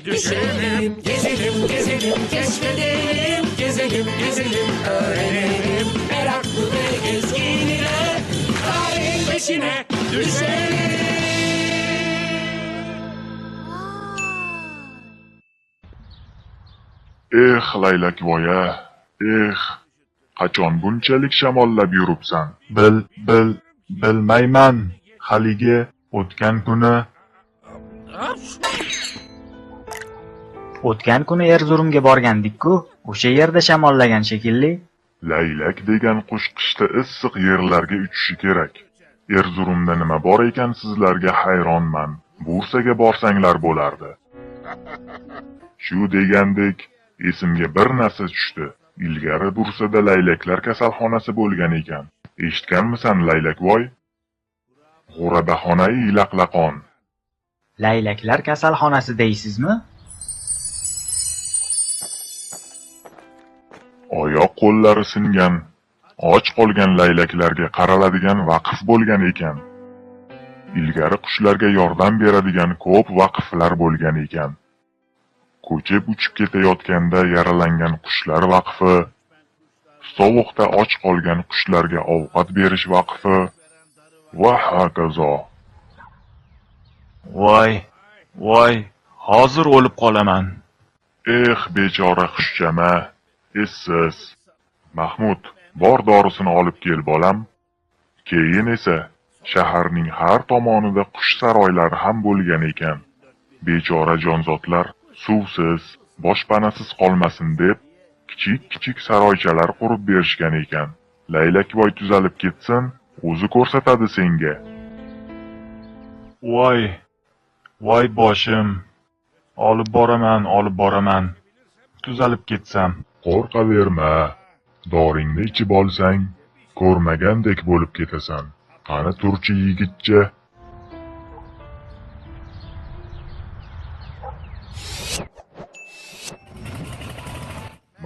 Düşelim, gezelim, gezelim, keşfedelim, gezelim, gezelim, öğrenelim. Meraklı ve gezgin ile tarihin peşine düşelim. Laylakvoy-a, qachon bunchalik shamollab yuribsan? Bilmayman. Haligi O'tgan kuni Erzurumga borgandik-ku, o'sha yerda shamollagan shekilli. laylak degan qush qishda issiq yerlarga uchishi kerak. Erzurumda nima bor ekan sizlarga hayronman. Bursaga borsanglar bo'lardi. Shu degandek esimga bir narsa tushdi. Ilgari Bursada laylaklar kasalxonasi bo'lgan ekan. Eshitganmisan Laylakvoy? G'urabahonai laqlaqon. Laylaklar kasalxonasi deysizmi? Oyoq qo'llari singan, och qolgan laylaklarga qaraladigan vaqf bo'lgan ekan. Ilgari qushlarga yordam beradigan ko'p vaqflar bo'lgan ekan. Ko'chib uchib ketayotganda yaralangan qushlar vaqfi, sovuqda och qolgan qushlarga ovqat berish vaqfi va hokazo. Voy, hozir o'lib qolaman. Bechora xushchama, essiz. Mahmud, bor dorisini olib kel bolam. Keyin esa shaharning har tomonida qush saroylari ham bo'lgan ekan. Bechora jonzotlar suvsiz, boshpanasiz qolmasin deb kichik saroychalar qurib berishgan ekan. Laylakvoy tuzalib ketsin, o'zi ko'rsatadi senga. Voy boshim. Olib boraman. Tuzalib ketsam. Qo'rqaverma. Doringni ichib olsang, ko'rmagandek bo'lib ketasan. Qani turchi yigitcha.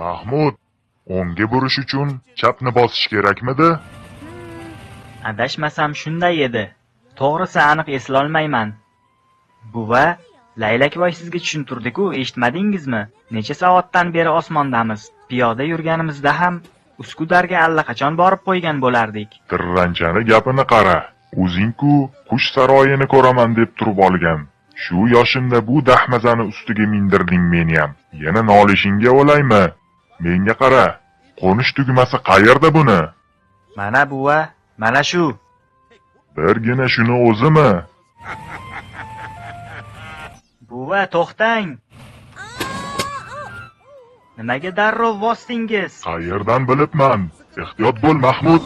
Mahmud, o'ngga burish uchun chapni bosish kerakmidi? Adashmasam shunday edi. To'g'risi aniq eslolmayman. Buva, Laylakvoy sizga tushuntirdi-ku, eshitmadingizmi? Necha soatdan beri osmondamiz. Piyoda yurganimizda ham Uskudarga allaqachon borib qo'ygan bo'lardik. Tirranchani gapini qara. O'zing-ku qush saroyini ko'raman deb turib olgan. Shu yoshimda bu dahmazani ustiga mindirding meni ham. Yana nolishingga olaymi? Menga qara. Qo'nish tugmasi qayerda buni? Mana buva, mana shu. Birgina shuni o'zimi? Buva, to'xtang. Nimaga darrov bosdingiz? Qayerdan bilibman? Ehtiyot bo'l, Mahmud.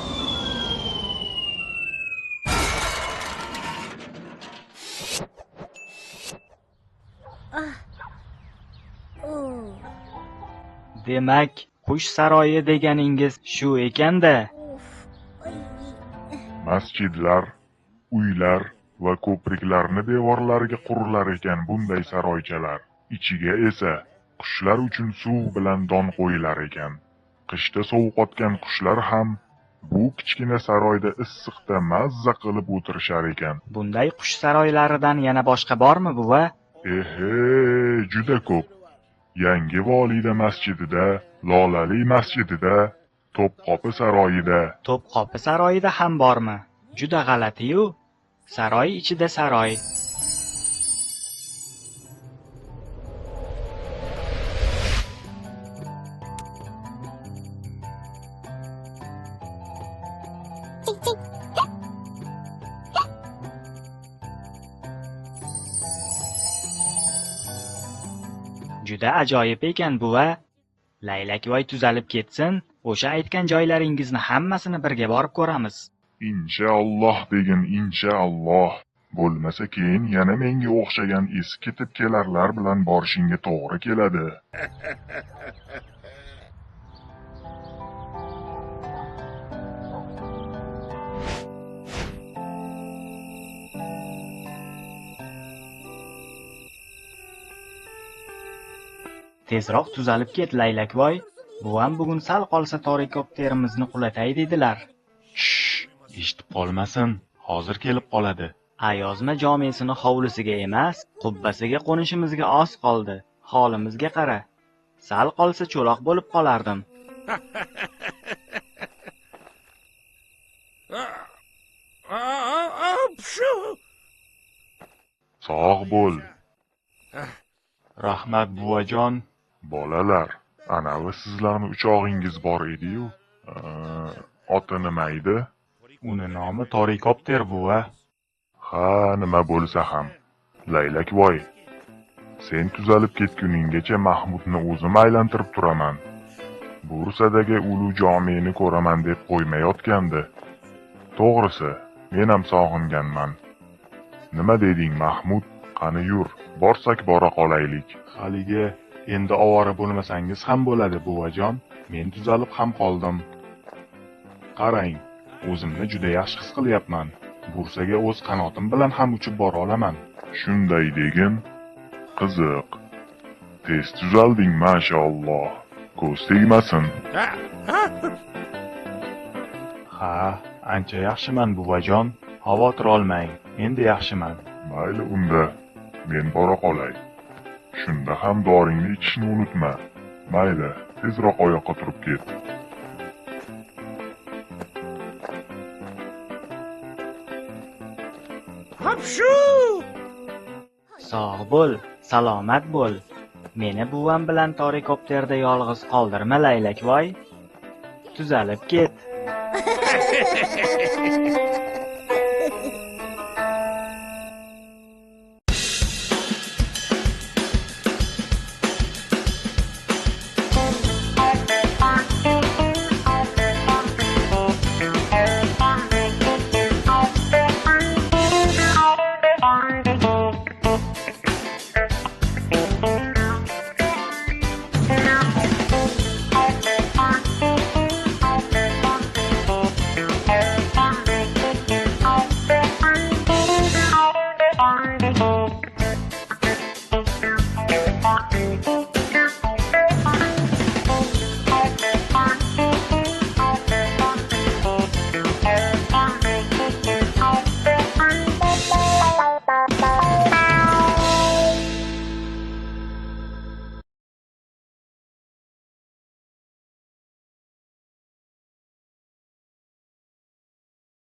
Demak, qush saroyi deganingiz shu ekanda. Masjidlar, uylar va ko'priklarni devorlariga qurilar ekan bunday saroychalar. Ichiga esa qushlar uchun suv bilan don qo'yilar ekan. Qishda sovuqotgan qushlar ham bu kichkina saroyda issiqda mazza qilib o'tirishar ekan. Bunday qush saroylaridan yana boshqa bormi, buva? Juda ko'p. Yangi Volida masjidida, Lolali masjidida, To'pqopi saroyida. To'pqopi saroyida ham bormi? Juda g'alati-yu. Saroy ichida saroy. Juda ajoyib ekan buva. Laylakvoy tuzalib ketsin, o'sha aytgan joylaringizni hammasini birga borib ko'ramiz. Inshaalloh degin, inshaalloh. Bo'lmasa keyin yana menga o'xshagan esi ketib kelarlar bilan borishingga to'g'ri keladi. Tezroq tuzalib ket, Laylakvoy. Buvam bugun sal qolsa torikopterimizni qulatay dedilar. Eshitib qolmasin, hozir kelib qoladi. Ayozma jomesini hovlisiga emas, qubbasiga qo'nishimizga oz qoldi. Holimizga qara. Sal qolsa cho'loq bo'lib qolardim. Apshu! Sog' bo'l, Rahmat buvajon. bolalar. Anavi sizlarni uchog'ingiz bor edi-yu. Oti nima edi? Uni nomi Torikopter buva. Ha, nima bo'lsa ham. Laylakvoy, sen tuzalib ketguninggacha Mahmudni o'zim aylantirib turaman. Bursadagi ulu jomeni ko'raman deb qo'ymayotgandi. To'g'risi, men ham sog'inganman. Nima deding Mahmud? Qani yur, borsak bora qolaylik. Haligi endi ovora bo'lmasangiz ham bo'ladi buvajon. Men tuzalib ham qoldim. Qarang, o'zimni juda yaxshi his qilyapman. Bursaga o'z qanotim bilan ham uchib bora olaman. Shunday degin? Qiziq. Tez tuzalding, mashaalloh. Ko'z tegmasin. Ha, ancha yaxshiman buvajon. Xavotir olmang. Endi yaxshiman. Mayli unda, men bora qolay. Shunda ham doringni ichishni unutma. Mayli, tezroq oyoqqa turib ket. Apshu! Sog' bo'l, salomat bo'l. Meni buvam bilan Torikopterda yolg'iz qoldirma, laylakvoy. Tuzalib ket.